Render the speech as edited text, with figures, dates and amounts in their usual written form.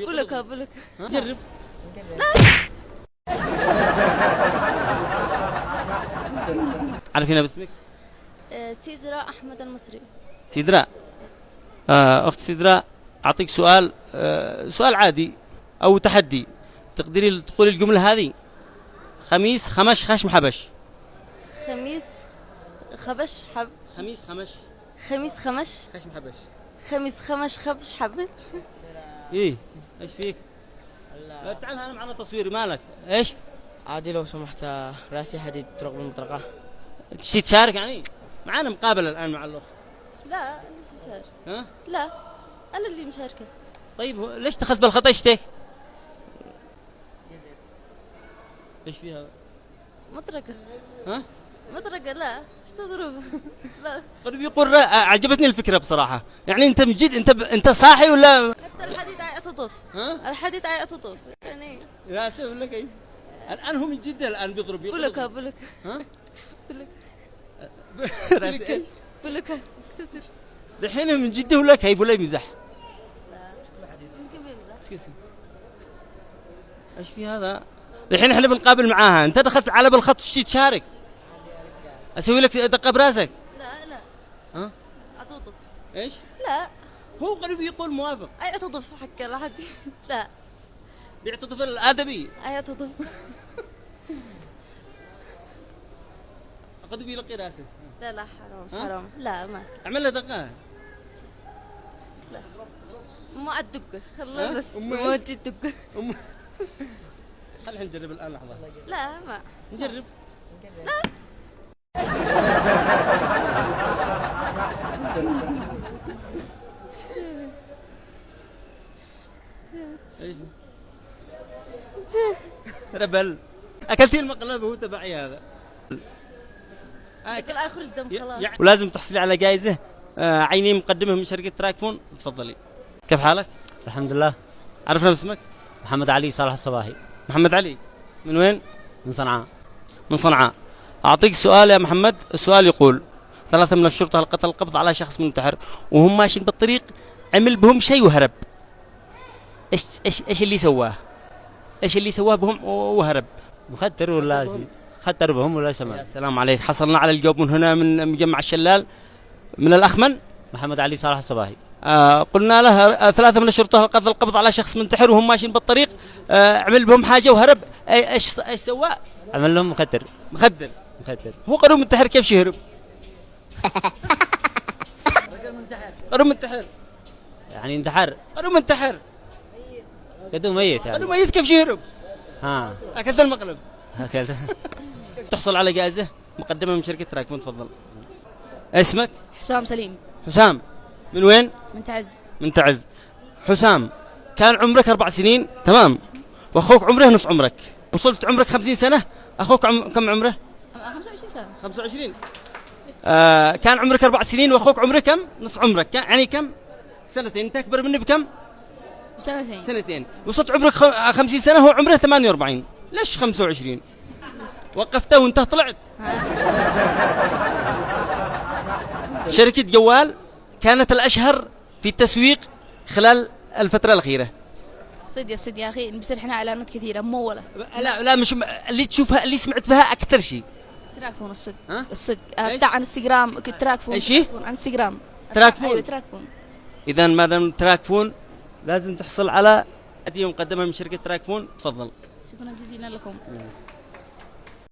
بلوكا بلوكا. جرب. عرفينا باسمك؟ سيدراء أحمد المصري. سيدراء. أخت سيدراء، أعطيك سؤال، سؤال عادي أو تحدي. تقدري تقولي الجملة هذه؟ خميس خمش خشم حبش. خميس خبش حب. خميس خمش. خميس خمش. خشم حبش. خميس خمش خبش حبت. إيه؟ إيش فيك؟ لا تعال أنا معنا تصوير، مالك؟ إيش؟ عادي لو سمحت، راسي حديد طرق بالمطرقة. تشتي تشارك يعني؟ معنا مقابلة الآن مع الأخت. لا أنا اللي مشاركة. ها؟ لا أنا اللي مشاركة. طيب ليش دخلت بالخطأ اشتيك؟ إيش فيها؟ مطرقة. ها؟ مطرقة. لا ايش تضرب؟ لا قريب يقول عجبتني الفكرة بصراحة، يعني أنت من جد أنت صاحي ولا؟ حتى الحديد يعتطف. ها؟ الحديد يعتطف يعني. لا أسف ولا كيف؟ الآن هو من جد الآن بيضرب. بلوكا بلوكا. ها؟ بلوكا راسي إيش؟ بلوكا تكتسر. الحين من جده ولا كيف ولا يمزح؟ يمكن بيمزح. ايش في هذا؟ الحين احنا بنقابل معاها، انت دخلت على بالخط شتي تشارك. اسوي لك دقه براسك؟ لا لا. ها؟ أتوظف. ايش؟ لا هو قريب يقول موافق. أي أتوظف حق لحد. لا بيعتطف الادبي. أي أتوظف. قد بيلقي راسه. لا لا حرام حرام. لا ما أستطيع. اعمل له دقه. لا ما الدقة خلنا بس أم ما تجي الدقة. خلينا نجرب الان لحظه. لا ما نجرب. لا ايش؟ ربل. اكلتي المقلب هو تبعي هذا. كل آخر دم خلاص. ولازم تحصلي على جائزة عيني مقدمة من شركة تراكفون. تفضلي. كيف حالك؟ الحمد لله. عرفنا باسمك؟ محمد علي صالح الصباحي. محمد علي. من وين؟ من صنعاء. من صنعاء. أعطيك سؤال يا محمد. السؤال يقول: 3 من الشرطة القتل القبض على شخص منتحر وهم ماشيين بالطريق، عمل بهم شيء وهرب. ايش اللي سواه؟ ايش اللي سواه بهم وهرب؟ مخدر ولا شيء؟ خدر بهم ولا سمع؟ السلام عليك. حصلنا على الجواب من هنا من مجمع الشلال من الأخ من؟ محمد علي صالح الصباحي. قلنا له 3 من الشرطة القتل القبض على شخص منتحر وهم ماشيين بالطريق، عمل بهم حاجة وهرب. ايش سوى؟ عمل لهم مخدر. مخدر. مخدر. هو قالوا منتحر كيف يهرب؟ قالوا منتحر. يعني انتحر. قالوا منتحر. كده ميت يعني. قالوا ميت كيف يهرب؟ ها. أكلت المقلب. اكلت. تحصل على جائزة مقدمة من شركة تراكفون. تفضل. اسمك؟ حسام سليم. حسام. من وين؟ من تعز. من تعز. حسام، كان عمرك 4 سنين تمام، واخوك عمره نصف عمرك، وصلت عمرك 50 سنة. اخوك كم عمره؟ 25 سنة. 25. كان عمرك 4 سنين واخوك عمره كم؟ نصف عمرك، يعني كم؟ سنتين. انت اكبر مني بكم؟ سنتين. وصلت عمرك 50 سنة، هو عمره 48. ليش 25؟ وقفته وانت طلعت. شركة جوال كانت الأشهر في التسويق خلال الفترة الأخيرة. صد يا أخي بصير احنا إعلانات كثيرة ممولة. لا مش اللي تشوفها، اللي سمعت بها أكثر شيء. تراكفون الصد. ها؟ الصد افتح عن انستغرام تراكفون. ايش هي؟ عن انستغرام. تراكفون. ايوه تراكفون. إذا ما دام تراكفون لازم تحصل على هدية مقدمة من شركة تراكفون. تفضل. شكرا جزيلا لكم.